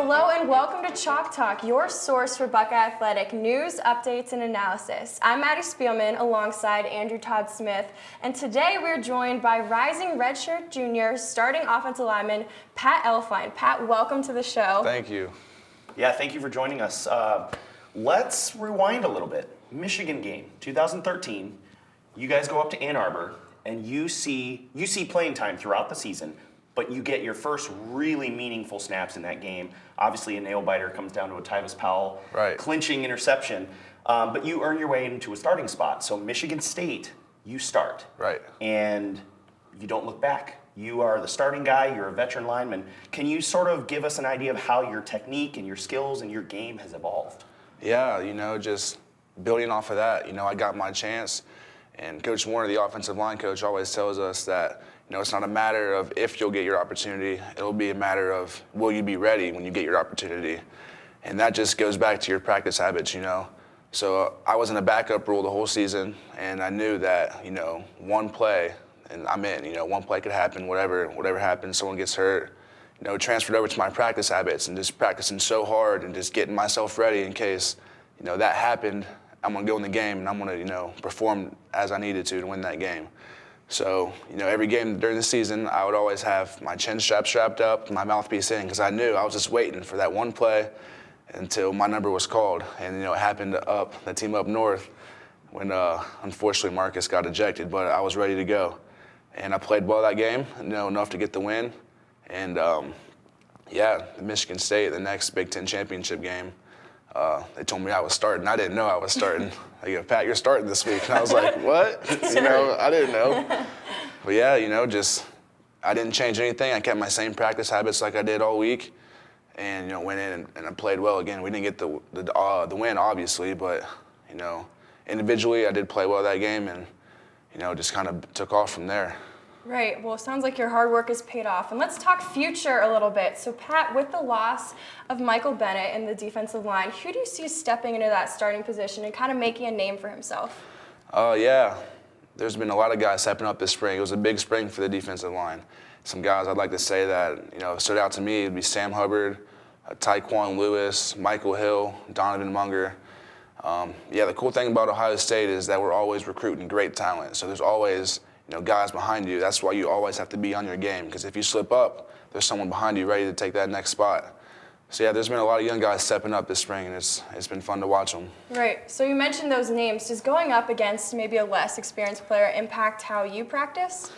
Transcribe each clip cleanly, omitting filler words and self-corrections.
Hello and welcome to Chalk Talk, your source for Buckeye Athletic news, updates, and analysis. I'm Maddie Spielman alongside Andrew Todd Smith, and today we're joined by rising redshirt junior starting offensive lineman Pat Elflein. Pat, welcome to the show. Thank you. Yeah, thank you for joining us. Let's rewind a little bit. Michigan game, 2013. You guys go up to Ann Arbor, and you see playing time throughout the season, but you get your first really meaningful snaps in that game. Obviously, a nail-biter comes down to a Tyvis Powell clinching interception, but you earn your way into a starting spot. So Michigan State, you start. Right. And you don't look back. You are the starting guy. You're a veteran lineman. Can you sort of give us an idea of how your technique and your skills and your game has evolved? Yeah, just building off of that, I got my chance. And Coach Warner, the offensive line coach, always tells us that, it's not a matter of if you'll get your opportunity. It'll be a matter of will you be ready when you get your opportunity. And that just goes back to your practice habits, So I was in a backup role the whole season, and I knew that, one play, and I'm in, one play could happen, whatever happens, someone gets hurt, transferred over to my practice habits and just practicing so hard and just getting myself ready in case, that happened. I'm going to go in the game and I'm going to, perform as I needed to win that game. So, every game during the season, I would always have my chin strap strapped up, my mouthpiece in, because I knew I was just waiting for that one play until my number was called. And, it happened the team up north when, unfortunately, Marcus got ejected, but I was ready to go. And I played well that game, enough to get the win. And, the Michigan State, the next Big Ten championship game, they told me I was starting. I didn't know I was starting. They go, Pat, you're starting this week. And I was like, what? I didn't know. But yeah, I didn't change anything. I kept my same practice habits like I did all week. And, went in and I played well again. We didn't get the win, obviously, but, individually I did play well that game and, just kind of took off from there. Right. Well, it sounds like your hard work has paid off. And let's talk future a little bit. So, Pat, with the loss of Michael Bennett in the defensive line, who do you see stepping into that starting position and kind of making a name for himself? There's been a lot of guys stepping up this spring. It was a big spring for the defensive line. Some guys I'd like to say that, stood out to me would be Sam Hubbard, Tyquan Lewis, Michael Hill, Donovan Munger. The cool thing about Ohio State is that we're always recruiting great talent. So there's always guys behind you. That's why you always have to be on your game, because if you slip up, there's someone behind you ready to take that next spot. So there's been a lot of young guys stepping up this spring, and it's been fun to watch them. Right. So you mentioned those names. Does going up against maybe a less experienced player impact how you practice?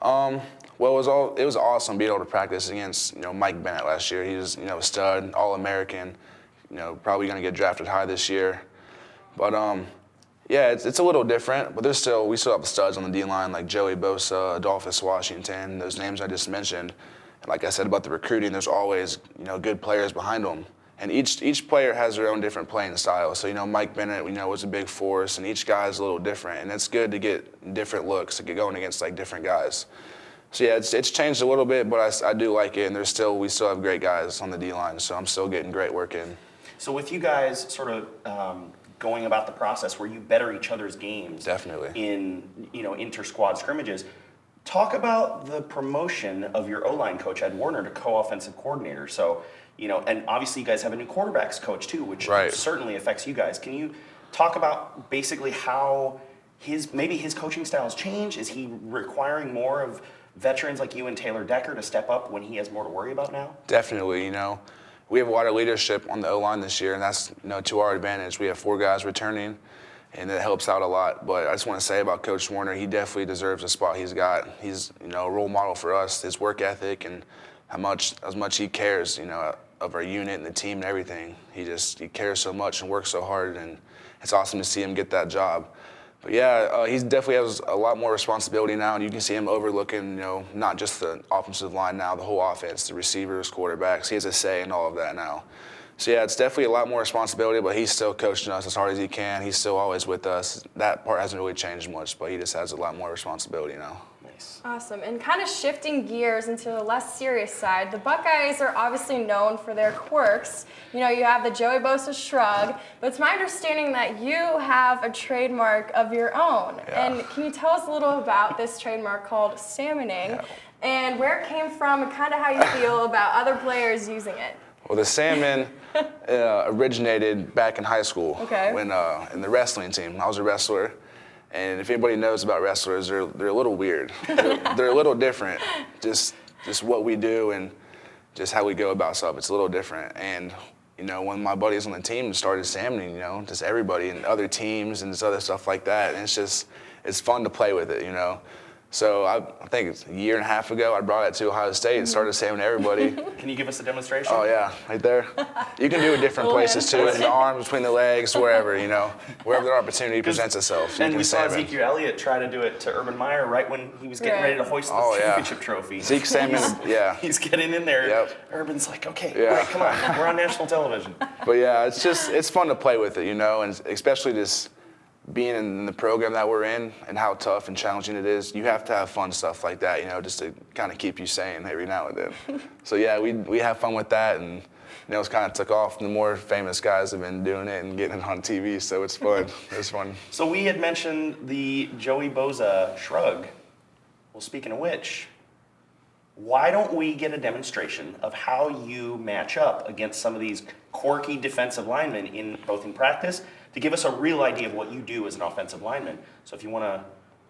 Well, it was awesome being able to practice against Mike Bennett last year. He was a stud, All-American, probably going to get drafted high this year. But it's a little different, but we still have studs on the D-line like Joey Bosa, Adolphus Washington, those names I just mentioned. And like I said about the recruiting, there's always, good players behind them. And each player has their own different playing style. So, Mike Bennett, was a big force, and each guy is a little different. And it's good to get different looks, to get going against, different guys. So, it's changed a little bit, but I do like it. And we still have great guys on the D-line, so I'm still getting great work in. So with you guys sort of going about the process where you better each other's games. Definitely. In, inter-squad scrimmages. Talk about the promotion of your O-line coach, Ed Warner, to co-offensive coordinator. So, and obviously you guys have a new quarterbacks coach too, which certainly affects you guys. Can you talk about basically how his coaching styles change? Is he requiring more of veterans like you and Taylor Decker to step up when he has more to worry about now? Definitely, We have a lot of leadership on the O-line this year, and that's to our advantage. We have 4 guys returning, and it helps out a lot. But I just want to say about Coach Warner, he definitely deserves the spot he's got. He's a role model for us. His work ethic and as much he cares, of our unit and the team and everything. He cares so much and works so hard, and it's awesome to see him get that job. But he definitely has a lot more responsibility now, and you can see him overlooking, not just the offensive line now, the whole offense, the receivers, quarterbacks. He has a say in all of that now. So it's definitely a lot more responsibility, but he's still coaching us as hard as he can. He's still always with us. That part hasn't really changed much, but he just has a lot more responsibility now. Nice. Awesome. And kind of shifting gears into the less serious side, the Buckeyes are obviously known for their quirks. You have the Joey Bosa shrug, but it's my understanding that you have a trademark of your own. Yeah. And can you tell us a little about this trademark called salmoning and where it came from and kind of how you feel about other players using it? Well, the salmon originated back in high school. Okay. When in the wrestling team. I was a wrestler. And if anybody knows about wrestlers, they're a little weird. They're a little different. Just what we do and just how we go about stuff. It's a little different. And when my buddies on the team started salmoning, just everybody and other teams and just other stuff like that. And it's fun to play with it, So I think it's a year and a half ago, I brought it to Ohio State and started salmoning everybody. Can you give us a demonstration? Oh yeah, right there. You can do it different places too, in the arms, between the legs, wherever, wherever the opportunity presents itself. And we saw Ezekiel Elliott try to do it to Urban Meyer right when he was getting ready to hoist the championship trophy. Zeke salmon, He's getting in there. Yep. Urban's like, okay, right, come on, we're on national television. But yeah, it's fun to play with it, and especially just being in the program that we're in and how tough and challenging it is. You have to have fun stuff like that, just to kind of keep you sane every now and then. So yeah, we have fun with that, and it's kind of took off. The more famous guys have been doing it and getting it on TV, so it's fun. It's fun. So we had mentioned the Joey Boza shrug. Well, speaking of which, why don't we get a demonstration of how you match up against some of these quirky defensive linemen both in practice to give us a real idea of what you do as an offensive lineman. So if you want to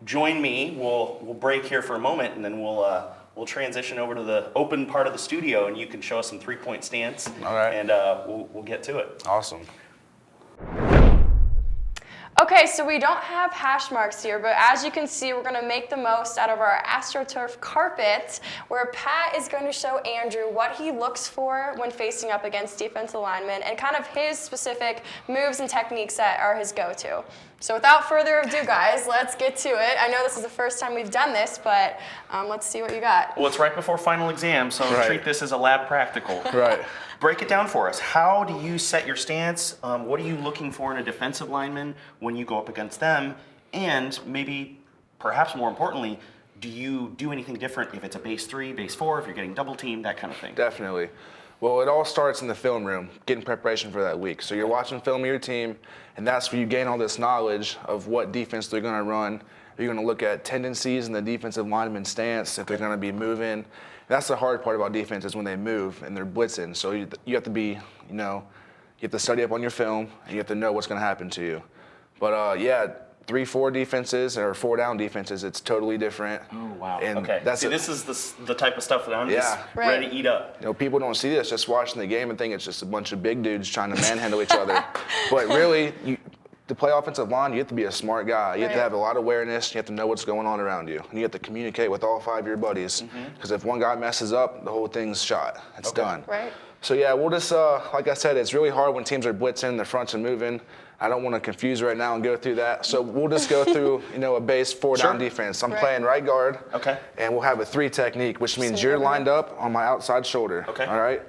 join me, we'll break here for a moment, and then we'll transition over to the open part of the studio, and you can show us some three-point stance. All right. And we'll get to it. Awesome. Okay, so we don't have hash marks here, but as you can see, we're going to make the most out of our AstroTurf carpet, where Pat is going to show Andrew what he looks for when facing up against defensive linemen and kind of his specific moves and techniques that are his go-to. So without further ado, guys, let's get to it. I know this is the first time we've done this, but let's see what you got. Well, it's right before final exam, so treat this as a lab practical. Right. Break it down for us. How do you set your stance? What are you looking for in a defensive lineman when you go up against them? And maybe, perhaps more importantly, do you do anything different if it's a base 3, base 4, if you're getting double teamed, that kind of thing? Definitely. Well, it all starts in the film room, getting preparation for that week. So you're watching film of your team, and that's where you gain all this knowledge of what defense they're going to run. You're going to look at tendencies in the defensive lineman stance, if they're going to be moving. That's the hard part about defense is when they move and they're blitzing. So you have to be, you have to study up on your film, and you have to know what's going to happen to you. But 3-4 defenses or 4-down defenses, it's totally different. Oh, wow. And okay. This is the type of stuff that I'm just ready to eat up. People don't see this just watching the game and think it's just a bunch of big dudes trying to manhandle each other. But really, to play offensive line, you have to be a smart guy. You have to have a lot of awareness. You have to know what's going on around you. And you have to communicate with all 5 of your buddies. Because if one guy messes up, the whole thing's shot. It's done. Right. So yeah, we'll just, like I said, it's really hard when teams are blitzing, the fronts are moving. I don't want to confuse right now and go through that. So we'll just go through, a base 4-down defense. I'm playing right guard. Okay. And we'll have a 3 technique, which means you're lined up on my outside shoulder. Okay. All right.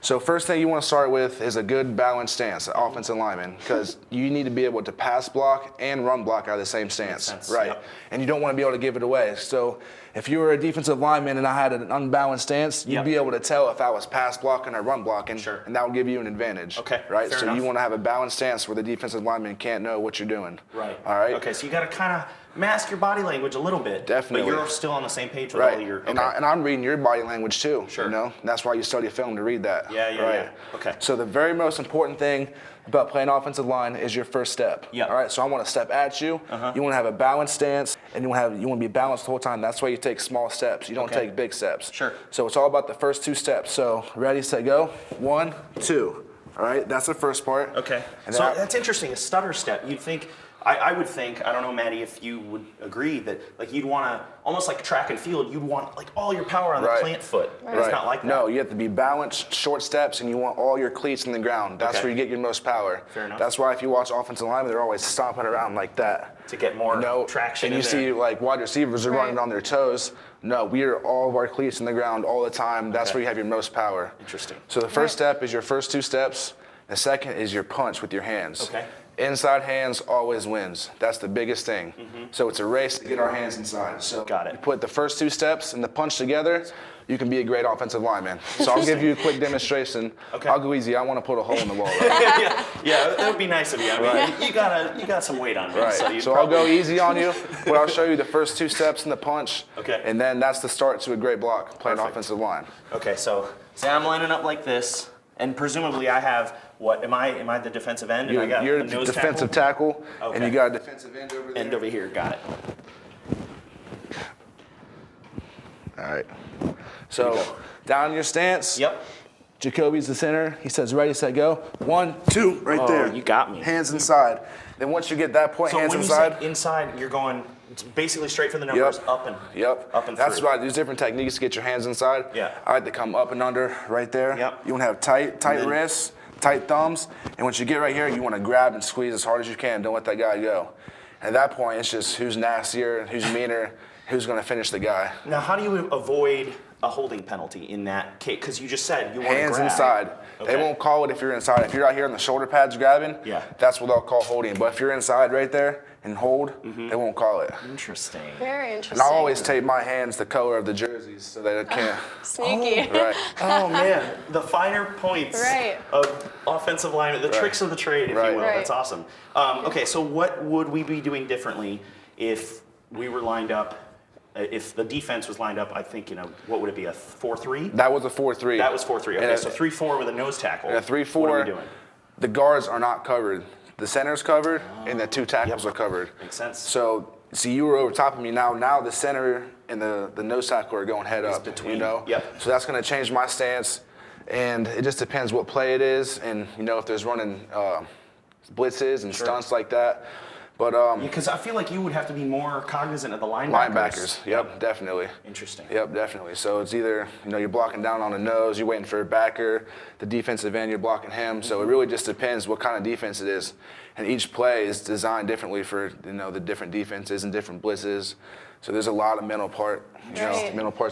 So first thing you want to start with is a good balanced stance, offensive lineman, because you need to be able to pass block and run block out of the same stance. Makes sense. Right. Yep. And you don't want to be able to give it away. So if you were a defensive lineman and I had an unbalanced stance, you'd be able to tell if I was pass blocking or run blocking, and that would give you an advantage. Okay. Right? Fair So enough. you want to have a balanced stance where the defensive lineman can't know what you're doing. Right. All right? Okay, so you got to kind of mask your body language a little bit. Definitely. But you're still on the same page with all your... Okay. And I'm reading your body language too. Sure. And that's why you study film to read that. Yeah. Okay. So the very most important thing about playing offensive line is your first step. Yeah. All right. So I want to step at you. You want to have a balanced stance, and you want to be balanced the whole time. That's why you take small steps. You don't take big steps. Sure. So it's all about the first 2 steps. So ready, set, go. 1, 2. All right. That's the first part. Okay. And So that's interesting. A stutter step. You'd think. I would think, I don't know, Maddie, if you would agree that you'd want to, almost like track and field, you'd want all your power on the plant foot. But it's not like that. No, you have to be balanced, short steps, and you want all your cleats in the ground. That's where you get your most power. Fair enough. That's why if you watch offensive linemen, they're always stomping around like that. To get more traction And you see wide receivers are running on their toes. No, we are all of our cleats in the ground all the time. That's where you have your most power. Interesting. So the first step is your first 2 steps. The second is your punch with your hands. Okay. Inside hands always wins. That's the biggest thing. So it's a race to get our hands inside. So Got it. you put the first 2 steps and the punch together, you can be a great offensive lineman. So I'll give you a quick demonstration. Okay. I'll go easy. I want to put a hole in the wall. yeah, that would be nice of you. I mean, you got some weight on me. Right. So I'll go easy on you, but I'll show you the first 2 steps in the punch. Okay. And then that's the start to a great block, playing offensive line. Okay, so say I'm lining up like this. And presumably I have, what, am I the defensive end? And I got You're the nose defensive tackle, and Okay. you got a defensive end over there. End over here, got it. All right. So down in your stance. Yep. Jacoby's the center. He says, ready, set, go. 1, 2, right there. You got me. Hands inside. Then once you get that point, So hands when inside. you say inside, you're going basically straight for the numbers, up and up and That's through. why there's different techniques to get your hands inside. Yeah. I like to come up and under right there. Yep. You want to have tight then- wrists, tight thumbs, and once you get right here, you want to grab and squeeze as hard as you can. Don't let that guy go. At that point, it's just who's nastier, who's meaner, who's going to finish the guy. Now, how do you avoid a holding penalty in that case? Because you just said you want to Hands grab. inside. Okay. They won't call it if you're inside. If you're out here on the shoulder pads grabbing, Yeah. that's what they'll call holding. But if you're inside right there and hold, they won't call it. Interesting. Very And interesting. I always tape my hands the color of the jerseys so that it can't. Sneaky. Right. Oh man, the finer points Right. of offensive line, the tricks of the trade, if Right. you will. Right. That's awesome. Okay, so what would we be doing differently if we were lined up? If the defense was lined up, I think, what would it be, a 4-3? That was a 4-3. That was 4-3. Okay, And so 3-4 with a nose tackle. a 3-4. What are we doing? The guards are not covered. The center's covered, and the two tackles are covered. Makes sense. So, see, you were over top of me now. Now the center and the nose tackle are going head up. between. You know? Yep. So that's going to change my stance, and it just depends what play it is, and if there's running blitzes and stunts like that. But Because I feel like you would have to be more cognizant of the linebackers, yep, definitely. Interesting. Yep, definitely. So it's either, you're blocking down on the nose, you're waiting for a backer, the defensive end, you're blocking him. So it really just depends what kind of defense it is. And each play is designed differently for, the different defenses and different blitzes. So there's a lot of mental parts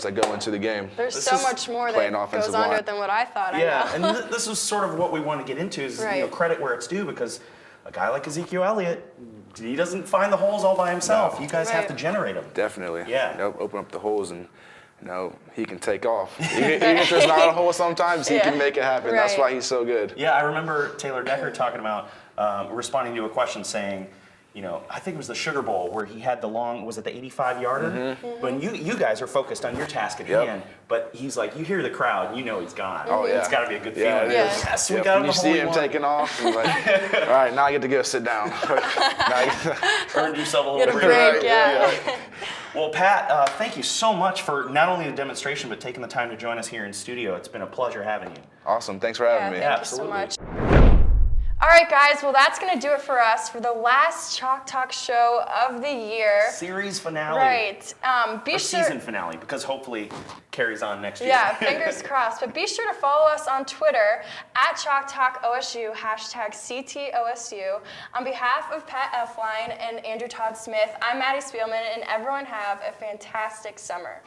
that go into the game. There's This so is much more playing that offensive goes under line. it than what I thought. Yeah, I know. and this is sort of what we want to get into is Right. credit where it's due, because a guy like Ezekiel Elliott, he doesn't find the holes all by himself. No. You guys have Right. to generate them. Definitely. Yeah. Open up the holes and, he can take off. Even if there's not a hole sometimes, he can make it happen. That's Right. why he's so good. Yeah, I remember Taylor Decker talking about responding to a question saying, I think it was the Sugar Bowl where he had the long, was it the 85-yarder? When you guys are focused on your task at Yep. hand, but he's like, you hear the crowd, he's gone. Oh, yeah. It's got to be a good Yeah, feeling. it is. Yes, we Yep, got when him you the hole see we him wanted. taking off, he's like, all right, now I get to go sit down. Earned yourself a Get a little break, yeah. Well, Pat, thank you so much for not only the demonstration, but taking the time to join us here in studio. It's been a pleasure having you. Awesome. Thanks for having me. Thank Absolutely. you so much. All right, guys. Well, that's going to do it for us for the last Chalk Talk show of the year. Series finale. Right. Be Or sure. season finale, because hopefully carries on next year. Yeah, fingers crossed. But be sure to follow us on Twitter at Chalk Talk OSU, #CTOSU. On behalf of Pat Elflein and Andrew Todd Smith, I'm Maddie Spielman, and everyone have a fantastic summer.